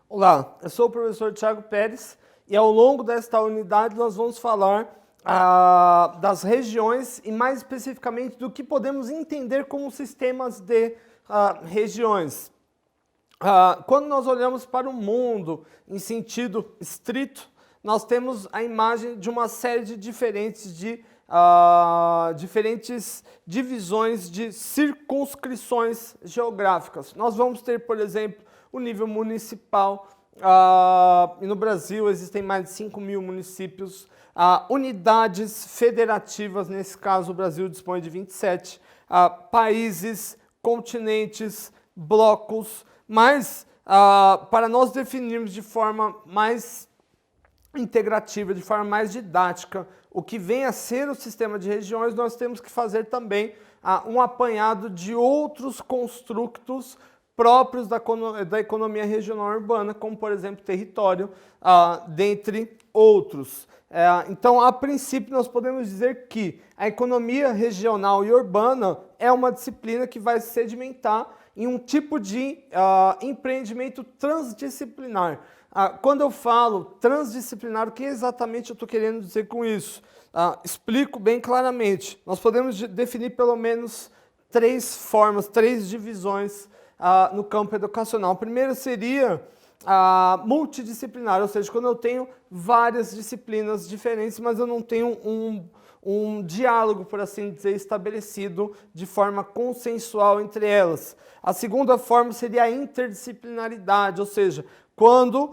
Olá, eu sou o professor Thiago Pérez e ao longo desta unidade nós vamos falar das regiões e mais especificamente do que podemos entender como sistemas de regiões. Quando nós olhamos para o mundo em sentido estrito, nós temos a imagem de uma série de diferentes divisões de circunscrições geográficas. Nós vamos ter, por exemplo, o nível municipal, e no Brasil existem mais de 5.000 municípios, unidades federativas, nesse caso o Brasil dispõe de 27, países, continentes, blocos, mas para nós definirmos de forma mais integrativa, de forma mais didática, o que vem a ser o sistema de regiões, nós temos que fazer também um apanhado de outros construtos próprios da economia regional urbana, como, por exemplo, território, dentre outros. Então, a princípio, nós podemos dizer que a economia regional e urbana é uma disciplina que vai se sedimentar em um tipo de empreendimento transdisciplinar. Quando eu falo transdisciplinar, o que exatamente eu estou querendo dizer com isso? Explico bem claramente. Nós podemos definir pelo menos três formas, três divisões no campo educacional. O primeiro seria multidisciplinar, ou seja, quando eu tenho várias disciplinas diferentes, mas eu não tenho um diálogo, por assim dizer, estabelecido de forma consensual entre elas. A segunda forma seria a interdisciplinaridade, ou seja, quando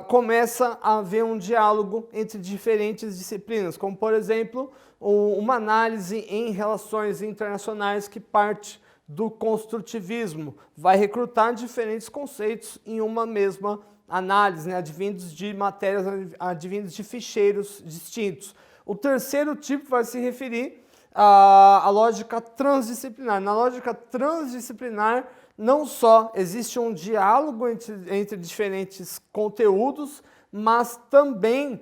começa a haver um diálogo entre diferentes disciplinas, como, por exemplo, uma análise em relações internacionais que parte do construtivismo, vai recrutar diferentes conceitos em uma mesma análise, né, advindos de matérias, advindos de ficheiros distintos. O terceiro tipo vai se referir à lógica transdisciplinar. Na lógica transdisciplinar, não só existe um diálogo entre diferentes conteúdos, mas também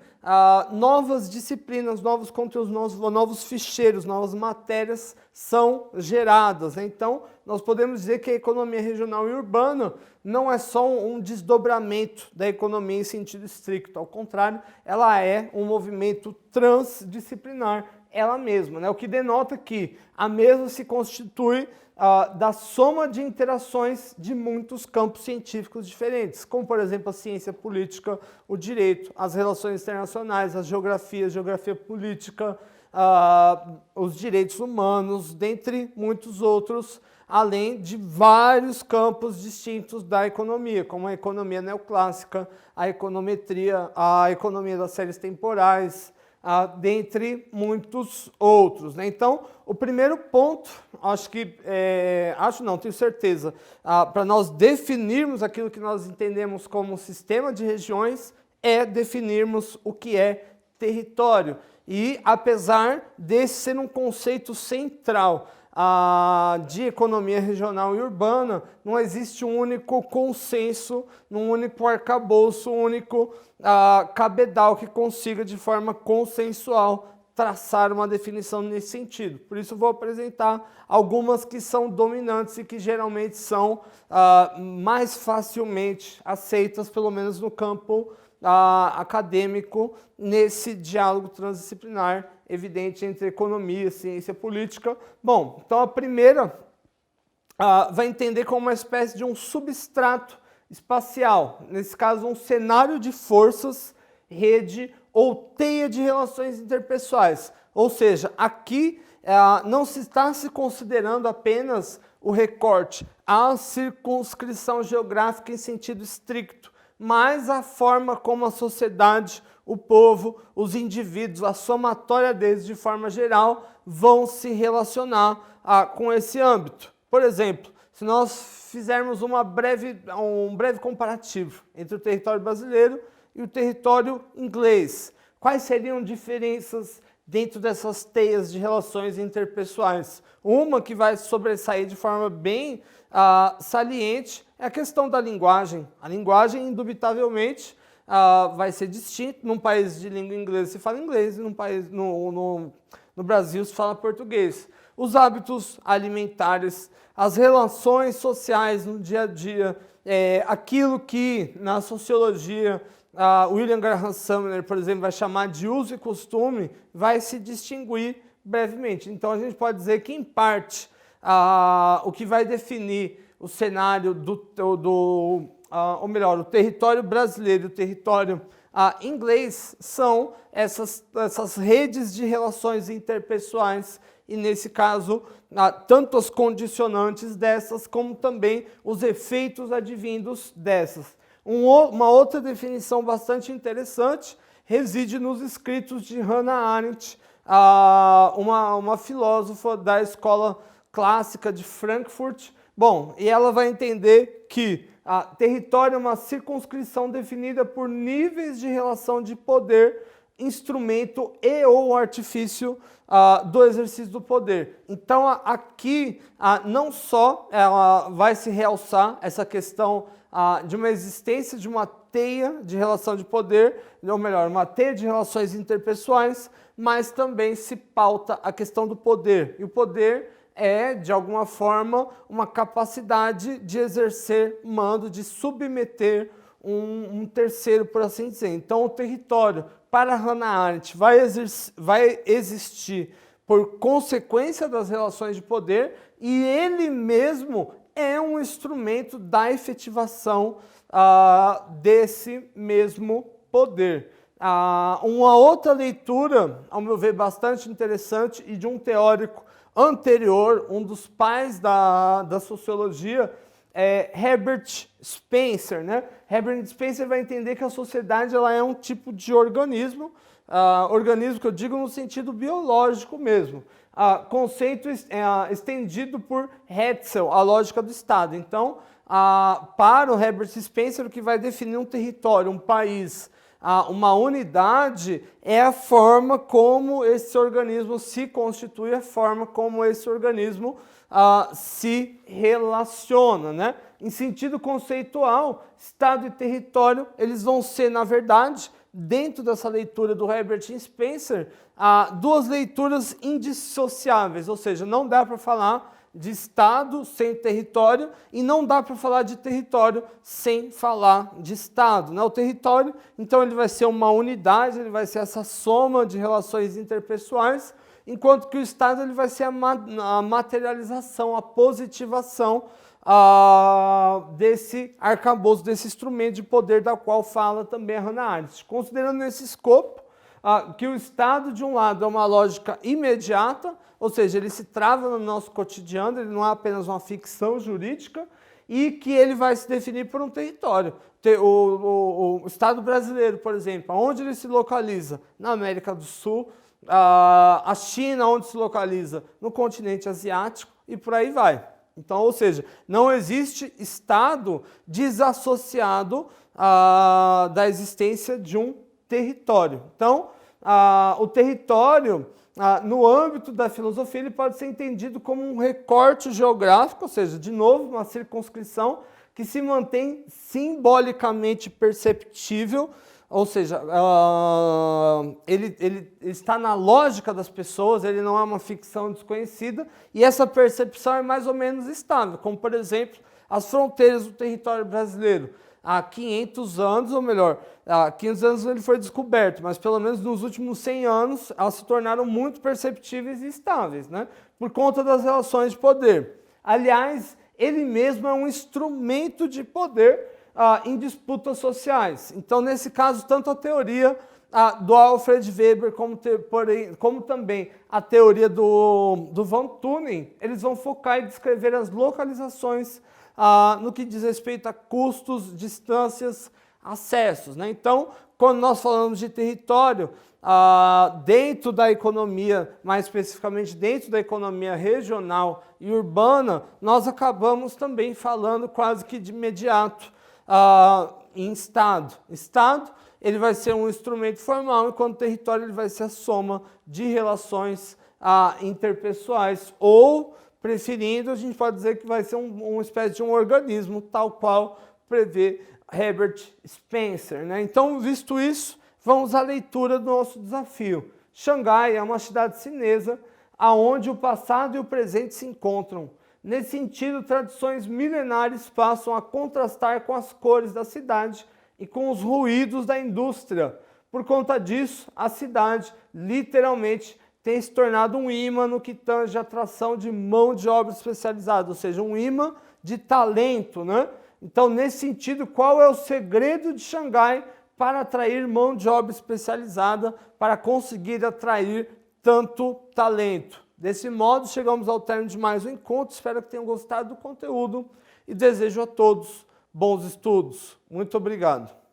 novas disciplinas, novos conteúdos, novos ficheiros, novas matérias são geradas. Então, nós podemos dizer que a economia regional e urbana não é só um desdobramento da economia em sentido estricto, ao contrário, ela é um movimento transdisciplinar, ela mesma, né? O que denota que a mesma se constitui da soma de interações de muitos campos científicos diferentes, como, por exemplo, a ciência política, o direito, as relações internacionais, a geografia política, os direitos humanos, dentre muitos outros, além de vários campos distintos da economia, como a economia neoclássica, a econometria, a economia das séries temporais, dentre muitos outros, né? Então, o primeiro ponto, tenho certeza, para nós definirmos aquilo que nós entendemos como sistema de regiões, é definirmos o que é território. E, apesar desse ser um conceito central de economia regional e urbana, não existe um único consenso, um único arcabouço, um único cabedal que consiga de forma consensual traçar uma definição nesse sentido. Por isso vou apresentar algumas que são dominantes e que geralmente são mais facilmente aceitas, pelo menos no campo acadêmico, nesse diálogo transdisciplinar evidente entre economia e ciência política. Bom, então a primeira vai entender como uma espécie de um substrato espacial, nesse caso um cenário de forças, rede ou teia de relações interpessoais. Ou seja, aqui não se está se considerando apenas o recorte, a circunscrição geográfica em sentido estricto, mas a forma como a sociedade, o povo, os indivíduos, a somatória deles de forma geral, vão se relacionar com esse âmbito. Por exemplo, se nós fizermos um breve comparativo entre o território brasileiro e o território inglês, quais seriam diferenças dentro dessas teias de relações interpessoais? Uma que vai sobressair de forma bem saliente é a questão da linguagem. A linguagem, indubitavelmente, vai ser distinta. Num país de língua inglesa se fala inglês e no Brasil se fala português. os hábitos alimentares, as relações sociais no dia a dia, aquilo que na sociologia William Graham Sumner, por exemplo, vai chamar de uso e costume, vai se distinguir brevemente. Então a gente pode dizer que, em parte, o que vai definir o cenário ou melhor, o território brasileiro e o território inglês são essas redes de relações interpessoais e, nesse caso, tanto as condicionantes dessas como também os efeitos advindos dessas. Uma outra definição bastante interessante reside nos escritos de Hannah Arendt, uma filósofa da escola clássica de Frankfurt. Bom, e ela vai entender que território é uma circunscrição definida por níveis de relação de poder, instrumento e ou artifício do exercício do poder. Então, aqui, não só ela vai se realçar essa questão de uma existência de uma teia de relação de poder, ou melhor, uma teia de relações interpessoais, mas também se pauta a questão do poder. E o poder é, de alguma forma, uma capacidade de exercer mando, de submeter um terceiro, por assim dizer. Então, o território, para Hannah Arendt, vai existir por consequência das relações de poder, e ele mesmo é um instrumento da efetivação desse mesmo poder. Uma outra leitura, ao meu ver, bastante interessante e de um teórico anterior, um dos pais da sociologia, é Herbert Spencer, né? Herbert Spencer vai entender que a sociedade ela é um tipo de organismo, organismo que eu digo no sentido biológico mesmo. Conceito estendido por Hetzel, a lógica do Estado. Então, para o Herbert Spencer, o que vai definir um território, um país, uma unidade, é a forma como esse organismo se constitui, a forma como esse organismo se relaciona, né? Em sentido conceitual, Estado e território, eles vão ser, na verdade, dentro dessa leitura do Herbert Spencer, duas leituras indissociáveis, ou seja, não dá para falar de Estado sem território e não dá para falar de território sem falar de Estado, né? O território, então, ele vai ser uma unidade, ele vai ser essa soma de relações interpessoais, enquanto que o Estado ele vai ser a materialização, a positivação desse arcabouço, desse instrumento de poder da qual fala também a Hannah Arendt. Considerando esse escopo, que o Estado, de um lado, é uma lógica imediata, ou seja, ele se trava no nosso cotidiano, ele não é apenas uma ficção jurídica, e que ele vai se definir por um território. O Estado brasileiro, por exemplo, onde ele se localiza? Na América do Sul. A China, onde se localiza? No continente asiático, e por aí vai. Então, ou seja, não existe Estado desassociado da existência de um território. Então, o território, no âmbito da filosofia, ele pode ser entendido como um recorte geográfico, ou seja, de novo, uma circunscrição que se mantém simbolicamente perceptível, ou seja, ele está na lógica das pessoas, ele não é uma ficção desconhecida, e essa percepção é mais ou menos estável, como, por exemplo, as fronteiras do território brasileiro. Há 500 anos, ou melhor, há 500 anos ele foi descoberto, mas pelo menos nos últimos 100 anos elas se tornaram muito perceptíveis e estáveis, né? Por conta das relações de poder. Aliás, ele mesmo é um instrumento de poder em disputas sociais. Então, nesse caso, tanto a teoria do Alfred Weber como também a teoria do Von Thunen, eles vão focar e descrever as localizações no que diz respeito a custos, distâncias, acessos, né? Então, quando nós falamos de território, dentro da economia, mais especificamente dentro da economia regional e urbana, nós acabamos também falando quase que de imediato em Estado. Estado, ele vai ser um instrumento formal, enquanto território ele vai ser a soma de relações interpessoais, ou, preferindo, a gente pode dizer que vai ser uma espécie de um organismo, tal qual prevê Herbert Spencer, né? Então, visto isso, vamos à leitura do nosso desafio. Xangai é uma cidade chinesa aonde o passado e o presente se encontram. Nesse sentido, tradições milenares passam a contrastar com as cores da cidade e com os ruídos da indústria. Por conta disso, a cidade literalmente tem se tornado um imã no que tange a atração de mão de obra especializada, ou seja, um imã de talento, né? Então, nesse sentido, qual é o segredo de Xangai para atrair mão de obra especializada, para conseguir atrair tanto talento? Desse modo, chegamos ao término de mais um encontro. Espero que tenham gostado do conteúdo e desejo a todos bons estudos. Muito obrigado.